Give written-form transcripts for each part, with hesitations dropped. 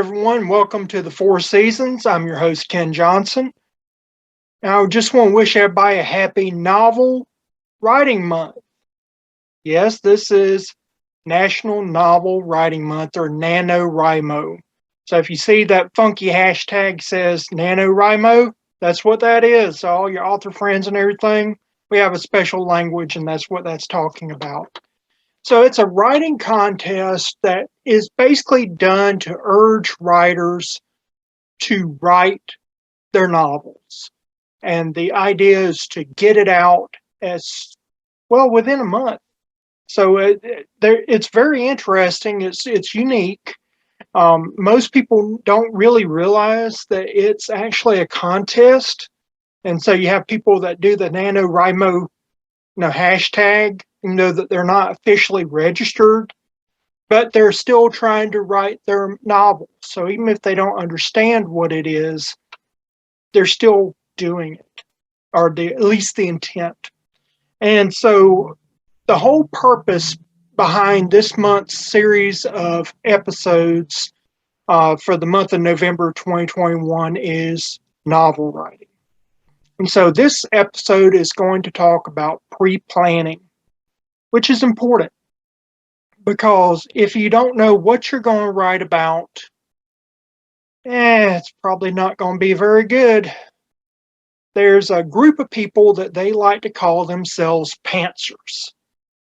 everyone. Welcome to the Four Seasons. I'm your host, Ken Johnson. Now, I just want to wish everybody a happy novel writing month. Yes, this is National Novel Writing Month, or NaNoWriMo. So if you see that funky hashtag says NaNoWriMo, that's what that is. So all your author friends and everything, we have a special language, and that's what that's talking about. So it's a writing contest that is basically done to urge writers to write their novels. And the idea is to get it out as well within a month. So it's very interesting. It's unique. Most people don't really realize that it's actually a contest. And so you have people that do the NaNoWriMo hashtag, that they're not officially registered, but they're still trying to write their novel. So even if they don't understand what it is, they're still doing it, or at least the intent. And so the whole purpose behind this month's series of episodes for the month of November 2021 is novel writing. And so this episode is going to talk about pre-planning, which is important because if you don't know what you're going to write about, it's probably not going to be very good. There's a group of people that they like to call themselves pantsers.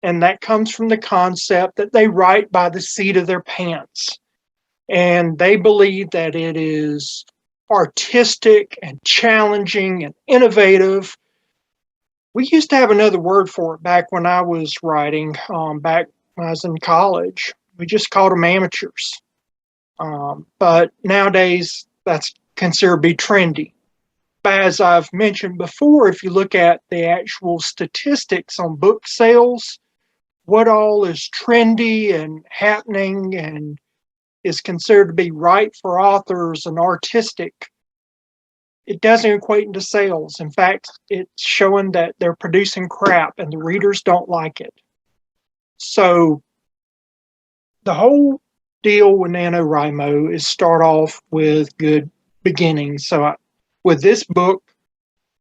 And that comes from the concept that they write by the seat of their pants. And they believe that it is artistic and challenging and innovative. We used to have another word for it back when I was writing, back when I was in college. We just called them amateurs. But nowadays, that's considered to be trendy. But as I've mentioned before, if you look at the actual statistics on book sales, what all is trendy and happening and is considered to be right for authors and artistic, it doesn't equate into sales. In fact, it's showing that they're producing crap and the readers don't like it. So the whole deal with NaNoWriMo is start off with good beginnings. So with this book,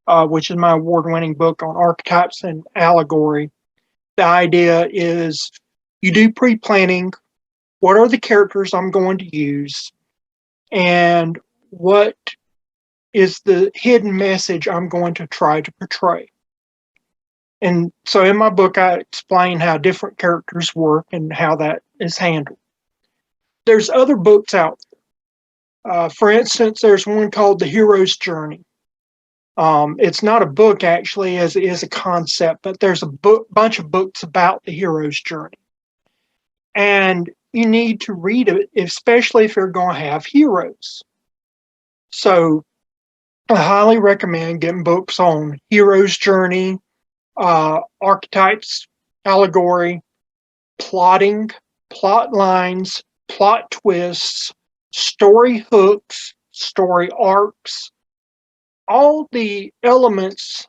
which is my award-winning book on archetypes and allegory, the idea is you do pre-planning. What are the characters I'm going to use? And what is the hidden message I'm going to try to portray? And so in my book, I explain how different characters work and how that is handled. There's other books out there. For instance, there's one called The Hero's Journey. It's not a book, actually, as it is a concept, but there's a bunch of books about the hero's journey. And you need to read it, especially if you're going to have heroes. So I highly recommend getting books on hero's journey, archetypes, allegory, plotting, plot lines, plot twists, story hooks, story arcs, all the elements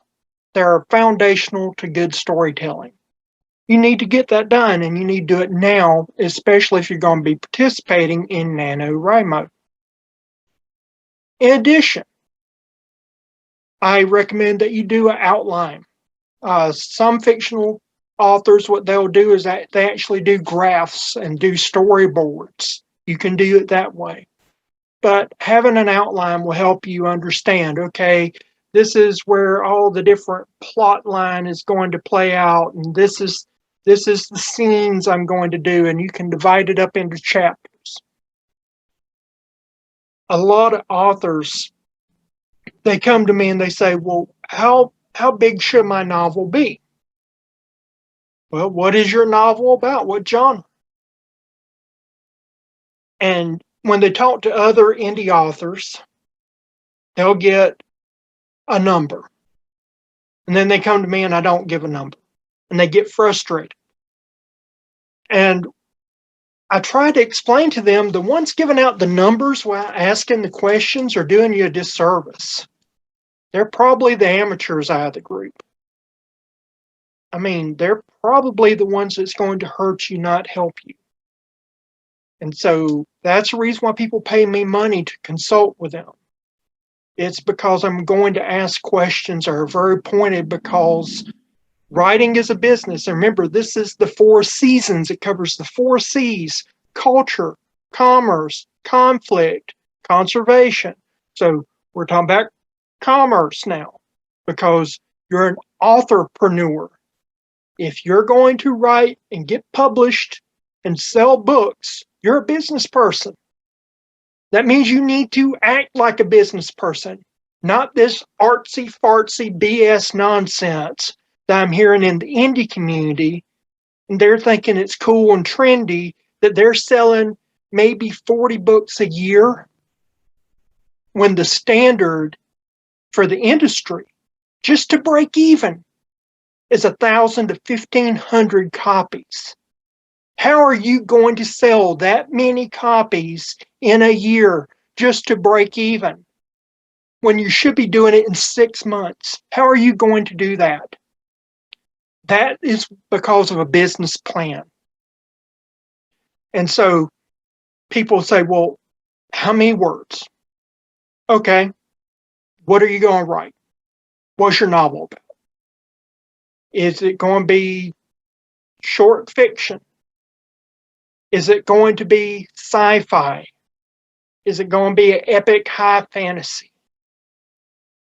that are foundational to good storytelling. You need to get that done, and you need to do it now, especially if you're going to be participating in NaNoWriMo. In addition, I recommend that you do an outline. Some fictional authors, what they'll do is that they actually do graphs and do storyboards. You can do it that way. But having an outline will help you understand, okay, this is where all the different plot line is going to play out, and this is the scenes I'm going to do, and you can divide it up into chapters. A lot of authors, they come to me and they say, well, how big should my novel be? Well, what is your novel about? What genre? And when they talk to other indie authors, they'll get a number. And then they come to me and I don't give a number. And they get frustrated. And I try to explain to them, the ones giving out the numbers while asking the questions are doing you a disservice. They're probably the amateurs out of the group. I mean, they're probably the ones that's going to hurt you, not help you. And so that's the reason why people pay me money to consult with them. It's because I'm going to ask questions that are very pointed, because writing is a business. And remember, this is the 4 seasons. It covers the 4 C's: culture, commerce, conflict, conservation. So we're talking about commerce now, because you're an authorpreneur. If you're going to write and get published and sell books, you're a business person. That means you need to act like a business person, not this artsy fartsy BS nonsense that I'm hearing in the indie community. And they're thinking it's cool and trendy that they're selling maybe 40 books a year, when the standard for the industry, just to break even, is 1,000 to 1,500 copies. How are you going to sell that many copies in a year just to break even, when you should be doing it in 6 months? How are you going to do that? That is because of a business plan. And so people say, well, how many words? Okay, what are you going to write? What's your novel about? Is it going to be short fiction? Is it going to be sci-fi? Is it going to be an epic high fantasy?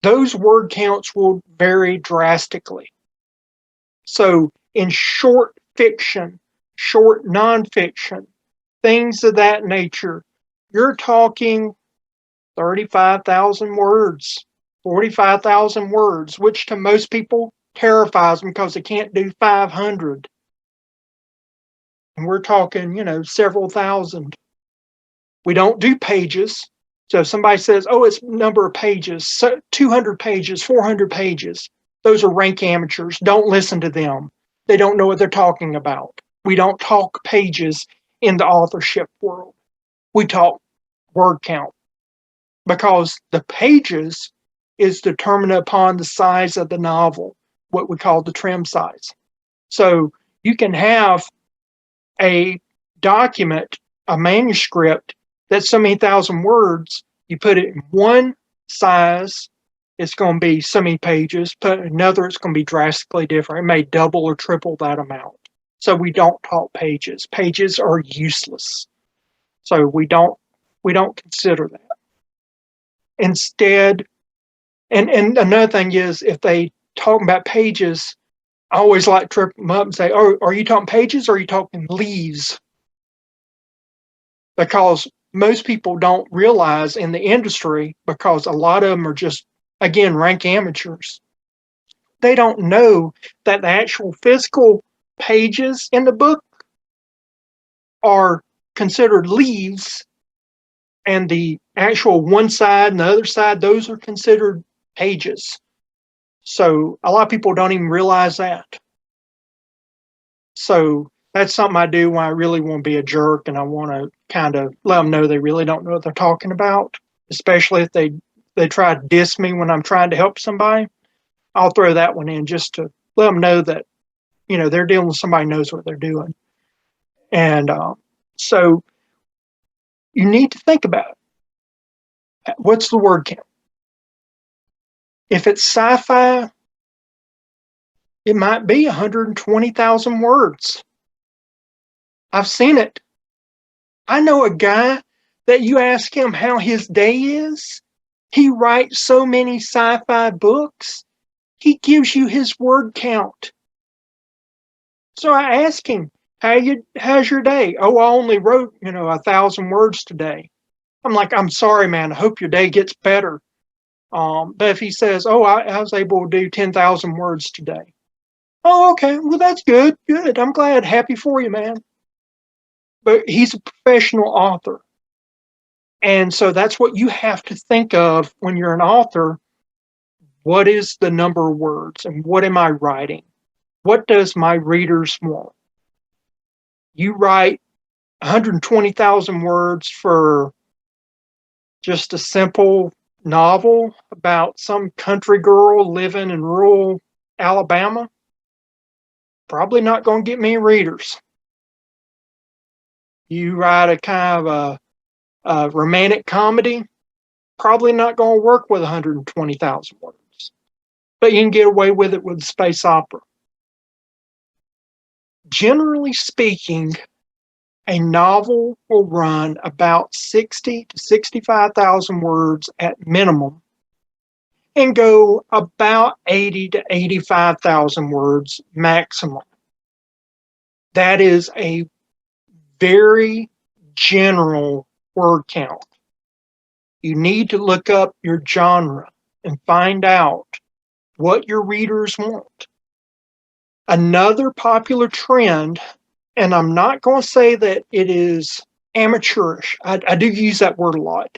Those word counts will vary drastically. So in short fiction, short nonfiction, things of that nature, you're talking 35,000 words, 45,000 words, which to most people terrifies them because they can't do 500. And we're talking, several thousand. We don't do pages. So if somebody says, oh, it's number of pages, 200 pages, 400 pages, those are rank amateurs. Don't listen to them. They don't know what they're talking about. We don't talk pages in the authorship world. We talk word count, because the pages is determined upon the size of the novel, what we call the trim size. So you can have a document, a manuscript that's so many thousand words. You put it in one size, it's going to be so many pages. Put another, it's going to be drastically different. It may double or triple that amount. So we don't talk pages. Pages are useless. So we don't consider that. Instead, and another thing is, if they talk about pages, I always like to trip them up and say, oh, are you talking pages or are you talking leaves? Because most people don't realize in the industry, because a lot of them are just, again, rank amateurs. They don't know that the actual physical pages in the book are considered leaves, and the actual one side and the other side, those are considered pages. So a lot of people don't even realize that. So that's something I do when I really want to be a jerk and I want to kind of let them know they really don't know what they're talking about, especially if they try to diss me when I'm trying to help somebody. I'll throw that one in just to let them know that, they're dealing with somebody who knows what they're doing. And so you need to think about it. What's the word count? If it's sci-fi, it might be 120,000 words. I've seen it. I know a guy that you ask him how his day is, he writes so many sci-fi books, he gives you his word count. So I ask him, how's your day? Oh, I only wrote, 1,000 words today. I'm like, I'm sorry, man. I hope your day gets better. But if he says, oh, I was able to do 10,000 words today. Oh, okay. Well, that's good. Good. I'm glad. Happy for you, man. But he's a professional author. And so that's what you have to think of when you're an author. What is the number of words and what am I writing? What does my readers want? You write 120,000 words for just a simple novel about some country girl living in rural Alabama, probably not going to get many readers. You write a kind of a romantic comedy, probably not going to work with 120,000 words, but you can get away with it with space opera. Generally speaking, a novel will run about 60 to 65,000 words at minimum and go about 80 to 85,000 words maximum. That is a very general word count. You need to look up your genre and find out what your readers want. Another popular trend, and I'm not going to say that it is amateurish. I do use that word a lot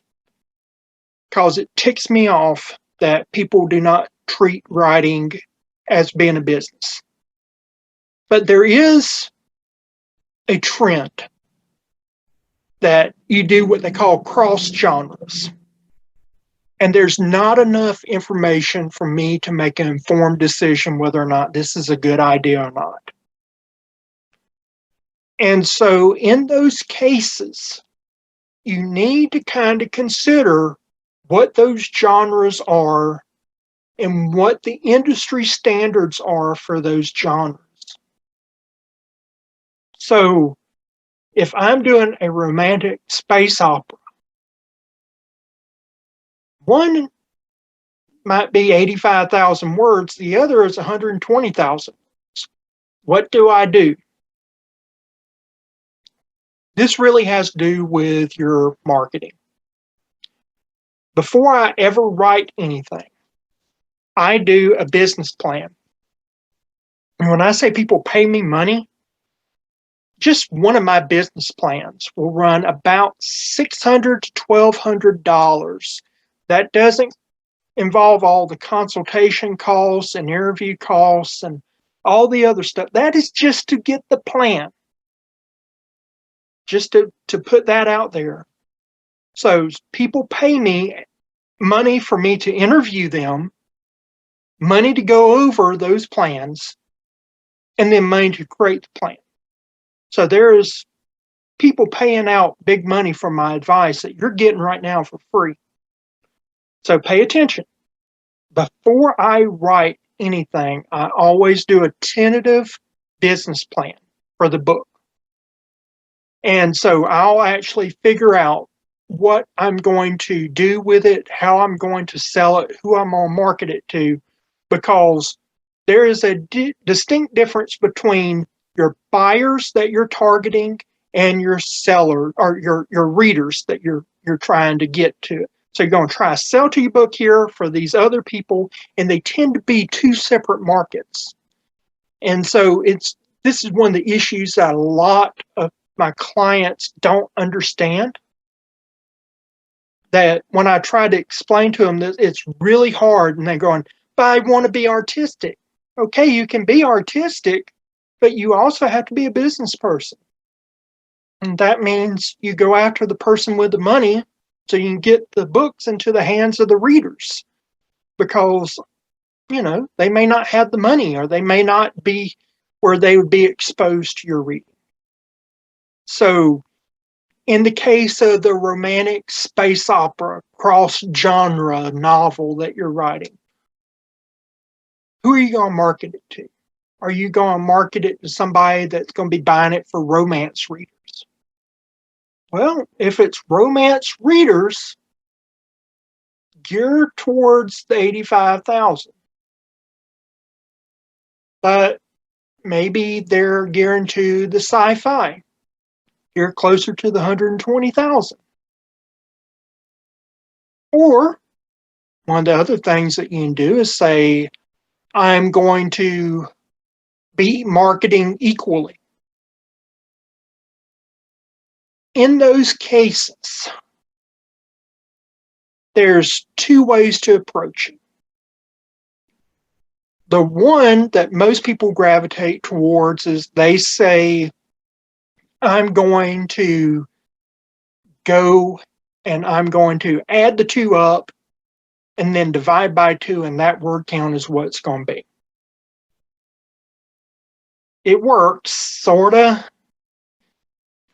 because it ticks me off that people do not treat writing as being a business. But there is a trend that you do what they call cross genres. And there's not enough information for me to make an informed decision whether or not this is a good idea or not. And so in those cases, you need to kind of consider what those genres are and what the industry standards are for those genres. So if I'm doing a romantic space opera, one might be 85,000 words, the other is 120,000 words. What do I do? This really has to do with your marketing. Before I ever write anything, I do a business plan. And when I say people pay me money, just one of my business plans will run about $600 to $1,200. That doesn't involve all the consultation costs and interview costs and all the other stuff. That is just to get the plan, just to put that out there. So people pay me money for me to interview them, money to go over those plans, and then money to create the plan. So there's people paying out big money for my advice that you're getting right now for free. So pay attention. Before I write anything, I always do a tentative business plan for the book. And so I'll actually figure out what I'm going to do with it, how I'm going to sell it, who I'm going to market it to, because there is a distinct difference between your buyers that you're targeting and your seller or your readers that you're trying to get to. So you're going to try to sell to your book here for these other people, and they tend to be two separate markets. And so this is one of the issues that a lot of my clients don't understand. That when I try to explain to them that it's really hard, and they're going, but I want to be artistic. Okay, you can be artistic, but you also have to be a business person. And that means you go after the person with the money so you can get the books into the hands of the readers, because, they may not have the money, or they may not be where they would be exposed to your reading. So in the case of the romantic space opera cross-genre novel that you're writing, who are you going to market it to? Are you going to market it to somebody that's going to be buying it for romance readers? Well, if it's romance readers, gear towards the 85,000. But maybe they're gearing to the sci-fi. You're closer to the 120,000. Or one of the other things that you can do is say, I'm going to be marketing equally. In those cases, there's two ways to approach it. The one that most people gravitate towards is they say, I'm going to go and I'm going to add the two up and then divide by 2, and that word count is what it's going to be. It works, sort of,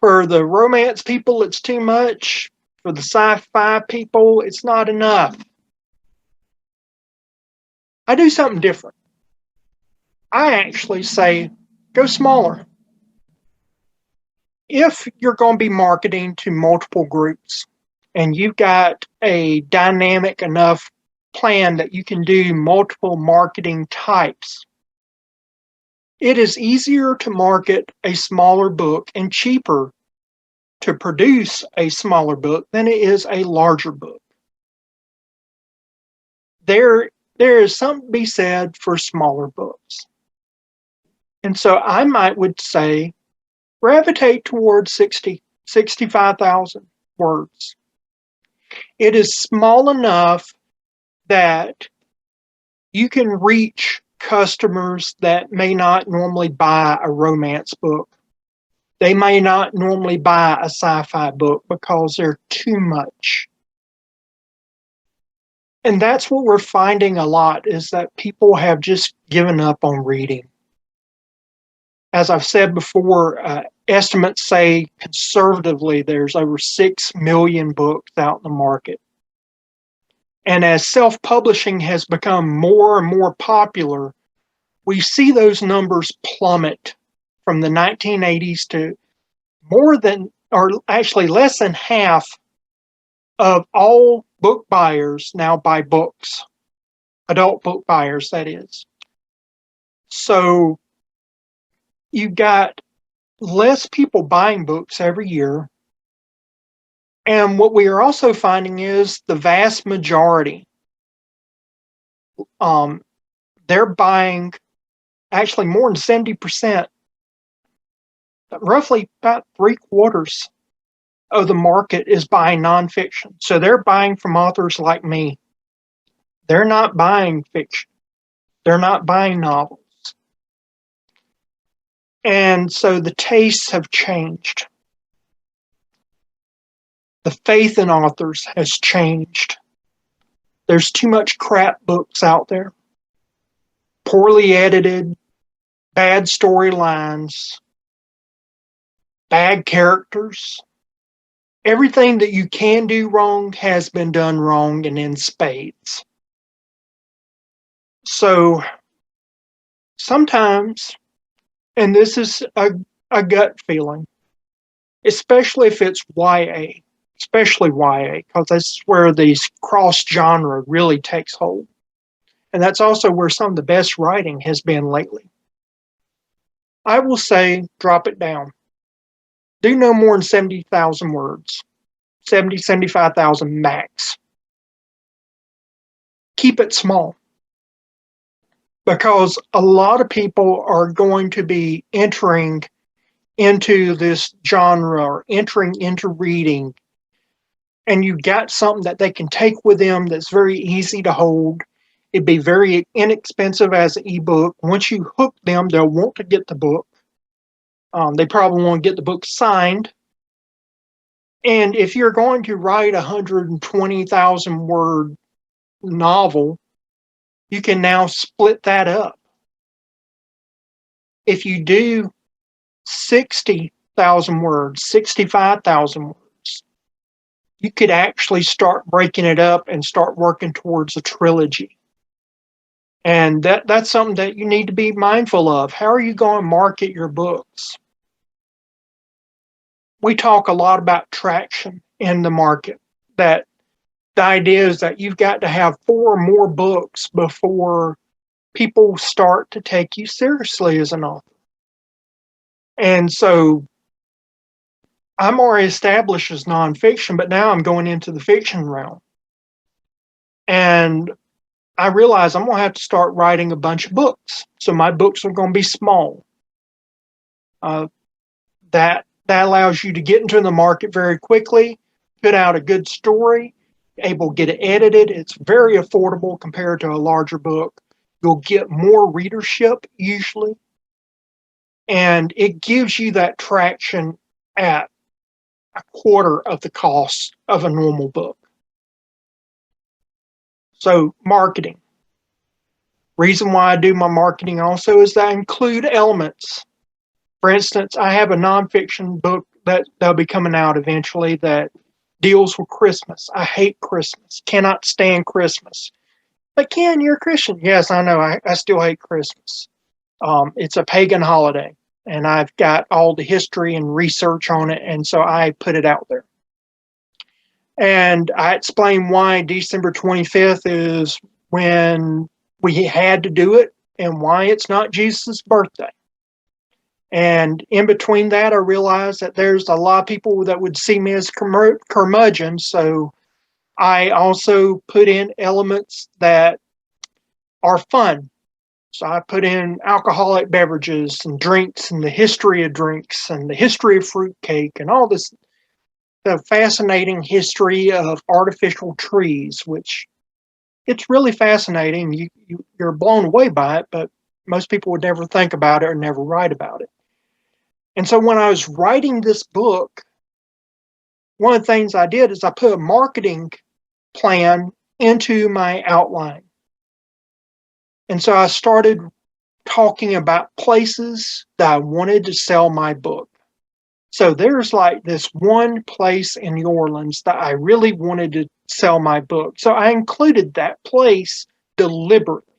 For the romance people, it's too much. For the sci-fi people, it's not enough. I do something different. I actually say, go smaller. If you're going to be marketing to multiple groups and you've got a dynamic enough plan that you can do multiple marketing types, it is easier to market a smaller book and cheaper to produce a smaller book than it is a larger book. There is something to be said for smaller books. And so I would say gravitate towards 65,000 words. It is small enough that you can reach customers that may not normally buy a romance book. They may not normally buy a sci-fi book because they're too much. And that's what we're finding a lot, is that people have just given up on reading. As I've said before, estimates say conservatively there's over 6 million books out in the market. And as self-publishing has become more and more popular, we see those numbers plummet from the 1980s to more than, or actually less than half of all book buyers now buy books. Adult book buyers, that is. So you've got less people buying books every year. And what we are also finding is the vast majority, they're buying actually more than 70%, roughly about 3/4 of the market is buying nonfiction. So they're buying from authors like me. They're not buying fiction. They're not buying novels. And so the tastes have changed. The faith in authors has changed. There's too much crap books out there. Poorly edited, bad storylines, bad characters. Everything that you can do wrong has been done wrong and in spades. So sometimes, and this is a gut feeling, especially if it's YA, especially YA, because that's where these cross-genre really takes hold. And that's also where some of the best writing has been lately. I will say, drop it down. Do no more than 70,000 words. 75,000 max. Keep it small. Because a lot of people are going to be entering into this genre or entering into reading, and you've got something that they can take with them that's very easy to hold. It'd be very inexpensive as an ebook. Once you hook them, they'll want to get the book. They probably want to get the book signed. And if you're going to write a 120,000 word novel, you can now split that up. If you do 60,000 words, 65,000 words, you could actually start breaking it up and start working towards a trilogy. And that's something that you need to be mindful of. How are you going to market your books? We talk a lot about traction in the market, that the idea is that you've got to have 4 or more books before people start to take you seriously as an author. And so I'm already established as nonfiction, but now I'm going into the fiction realm. And I realize I'm going to have to start writing a bunch of books. So my books are going to be small. That allows you to get into the market very quickly, put out a good story, able to get it edited. It's very affordable compared to a larger book. You'll get more readership usually. And it gives you that traction at 1/4 of the cost of a normal book. So marketing. Reason why I do my marketing also is that I include elements. For instance, I have a nonfiction book that they'll be coming out eventually that deals with Christmas. I hate Christmas. Cannot stand Christmas. But Ken, you're a Christian. Yes, I know. I still hate Christmas. It's a pagan holiday, and I've got all the history and research on it, and so I put it out there. And I explain why December 25th is when we had to do it and why it's not Jesus' birthday. And in between that, I realized that there's a lot of people that would see me as curmudgeon. So I also put in elements that are fun. So I put in alcoholic beverages and drinks and the history of drinks and the history of fruitcake and all this, the fascinating history of artificial trees, which it's really fascinating. You're blown away by it, but most people would never think about it or never write about it. And so when I was writing this book, one of the things I did is I put a marketing plan into my outline. And so I started talking about places that I wanted to sell my book. So there's like this one place in New Orleans that I really wanted to sell my book. So I included that place deliberately.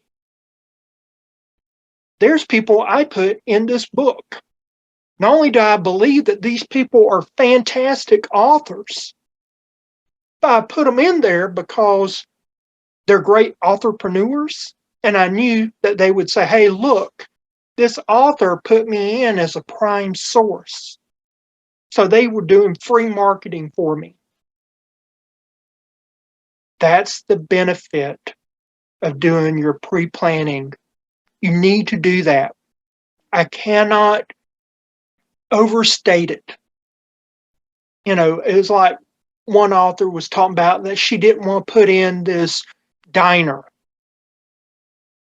There's people I put in this book. Not only do I believe that these people are fantastic authors, but I put them in there because they're great entrepreneurs. And I knew that they would say, hey, look, this author put me in as a prime source. So they were doing free marketing for me. That's the benefit of doing your pre-planning. You need to do that. I cannot overstate it. You know, it was like one author was talking about that she didn't want to put in this diner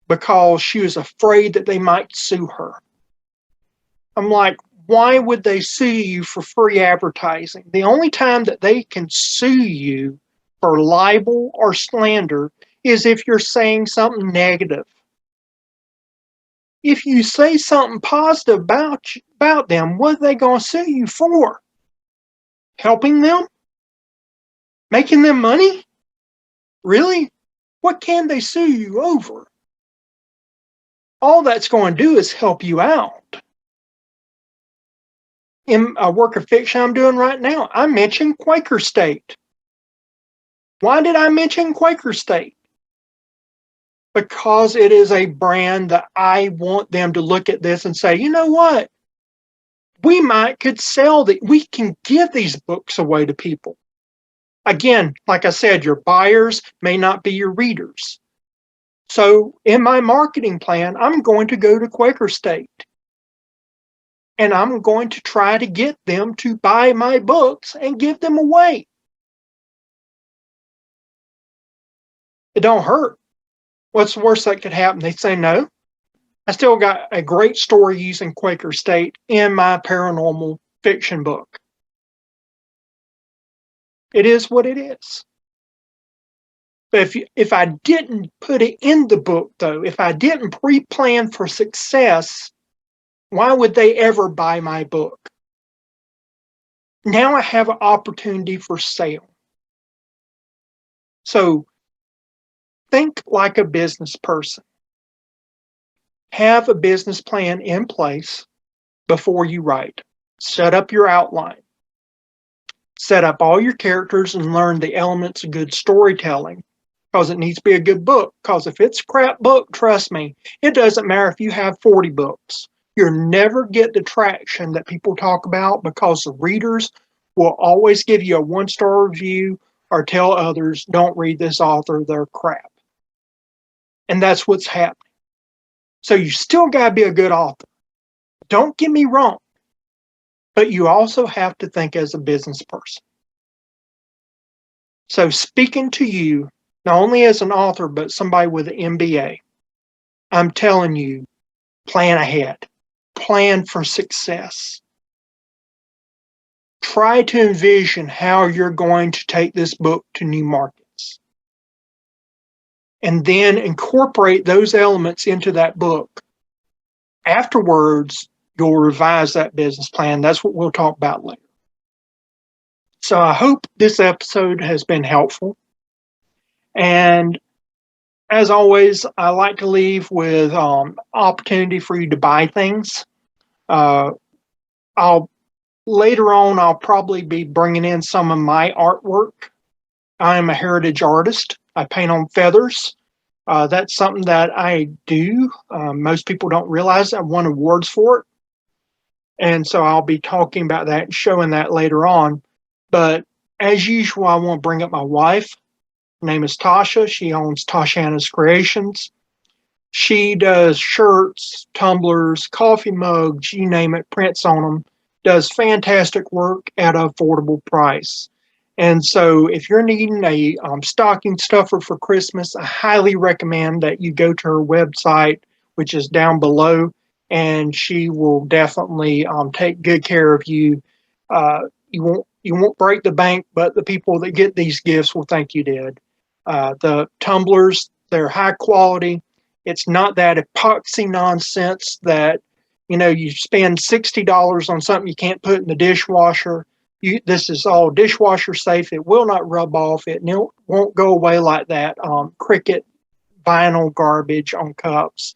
because she was afraid that they might sue her. I'm like, why would they sue you for free advertising? The only time that they can sue you for libel or slander is if you're saying something negative. If you say something positive about them, what are they going to sue you for? Helping them? Making them money? Really? What can they sue you over? All that's going to do is help you out. In a work of fiction I'm doing right now, I mentioned Quaker State. Why did I mention Quaker State? Because it is a brand that I want them to look at this and say, you know what? We could we can give these books away to people. Again, like I said, your buyers may not be your readers. So in my marketing plan, I'm going to go to Quaker State. And I'm going to try to get them to buy my books and give them away. It don't hurt. What's the worst that could happen? They say no. I still got a great story using Quaker State in my paranormal fiction book. It is what it is. But if I didn't put it in the book, though, if I didn't pre-plan for success, why would they ever buy my book? Now I have an opportunity for sale. So think like a business person. Have a business plan in place before you write. Set up your outline. Set up all your characters and learn the elements of good storytelling, because it needs to be a good book. Because if it's a crap book, trust me, it doesn't matter if you have 40 books. You'll never get the traction that people talk about, because the readers will always give you a 1-star review or tell others, don't read this author, they're crap. And that's what's happening. So you still got to be a good author. Don't get me wrong. But you also have to think as a business person. So speaking to you, not only as an author, but somebody with an MBA, I'm telling you, plan ahead. Plan for success. Try to envision how you're going to take this book to new markets. And then incorporate those elements into that book. Afterwards, you'll revise that business plan. That's what we'll talk about later. So I hope this episode has been helpful. And as always, I like to leave with opportunity for you to buy things. Uh, I'll later on, I'll probably be bringing in some of my artwork. I am a heritage artist. I paint on feathers. That's something that I do. Most people don't realize I won awards for it. And so I'll be talking about that and showing that later on. But as usual, I want to bring up my wife. Her name is Tasha. She owns Toshana's Creations. She does shirts, tumblers, coffee mugs, you name it, prints on them, does fantastic work at an affordable price. And so if you're needing a stocking stuffer for Christmas, I highly recommend that you go to her website, which is down below, and she will definitely take good care of you. You won't break the bank, but the people that get these gifts will think you did. The tumblers, they're high quality. It's not that epoxy nonsense that, you spend $60 on something you can't put in the dishwasher. This is all dishwasher safe. It will not rub off. It won't go away like that Cricket vinyl garbage on cups.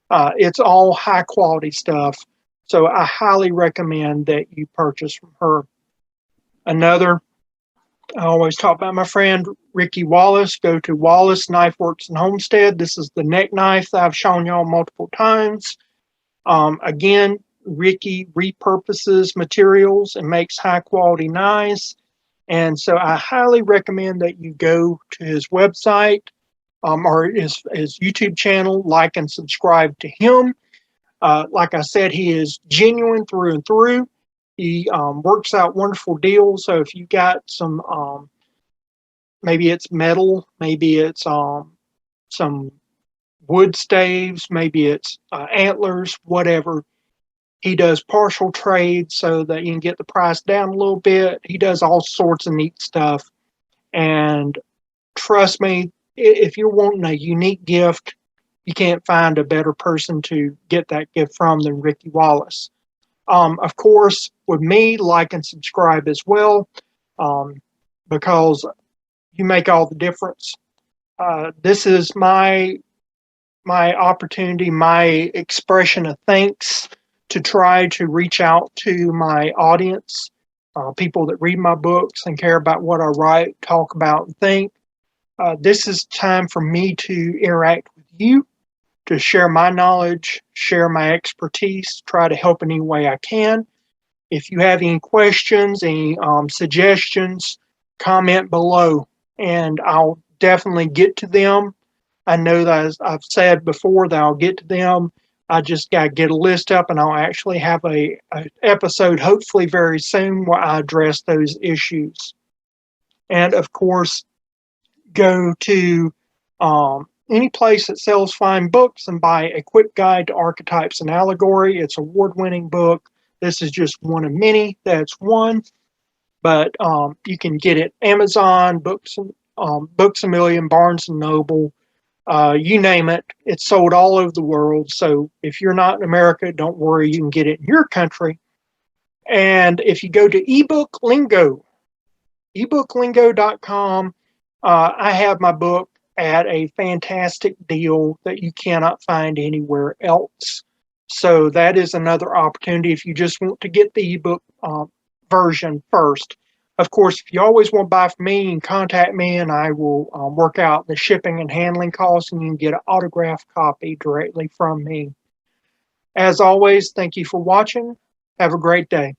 It's all high quality stuff. So I highly recommend that you purchase from her. I always talk about my friend Ricky Wallace. Go to Wallace, Knifeworks, and Homestead. This is the neck knife that I've shown y'all multiple times. Again, Ricky repurposes materials and makes high quality knives. And so I highly recommend that you go to his website or his YouTube channel, like and subscribe to him. Like I said, he is genuine through and through. He works out wonderful deals. So if you got some, maybe it's metal, maybe it's some wood staves, maybe it's antlers, whatever. He does partial trades so that you can get the price down a little bit. He does all sorts of neat stuff. And trust me, if you're wanting a unique gift, you can't find a better person to get that gift from than Ricky Wallace. Of course, with me, like and subscribe as well, because you make all the difference. This is my opportunity, my expression of thanks to try to reach out to my audience, people that read my books and care about what I write, talk about, and think. This is time for me to interact with you, to share my knowledge, share my expertise, try to help in any way I can. If you have any questions, any suggestions, comment below, and I'll definitely get to them. I know that, as I've said before, that I'll get to them. I just got to get a list up, and I'll actually have a episode, hopefully very soon, where I address those issues. And of course, go to any place that sells fine books and buy A Quick Guide to Archetypes and Allegory. It's an award-winning book. This is just one of many that's won, but you can get it Amazon, Books a Million, Barnes and Noble, you name it. It's sold all over the world. So if you're not in America, don't worry, you can get it in your country. And if you go to ebook lingo, ebooklingo.com, I have my book at a fantastic deal that you cannot find anywhere else. So that is another opportunity if you just want to get the ebook version first. Of course, if you always want to buy from me, you can contact me and I will work out the shipping and handling costs, and you can get an autographed copy directly from me. As always, thank you for watching. Have a great day.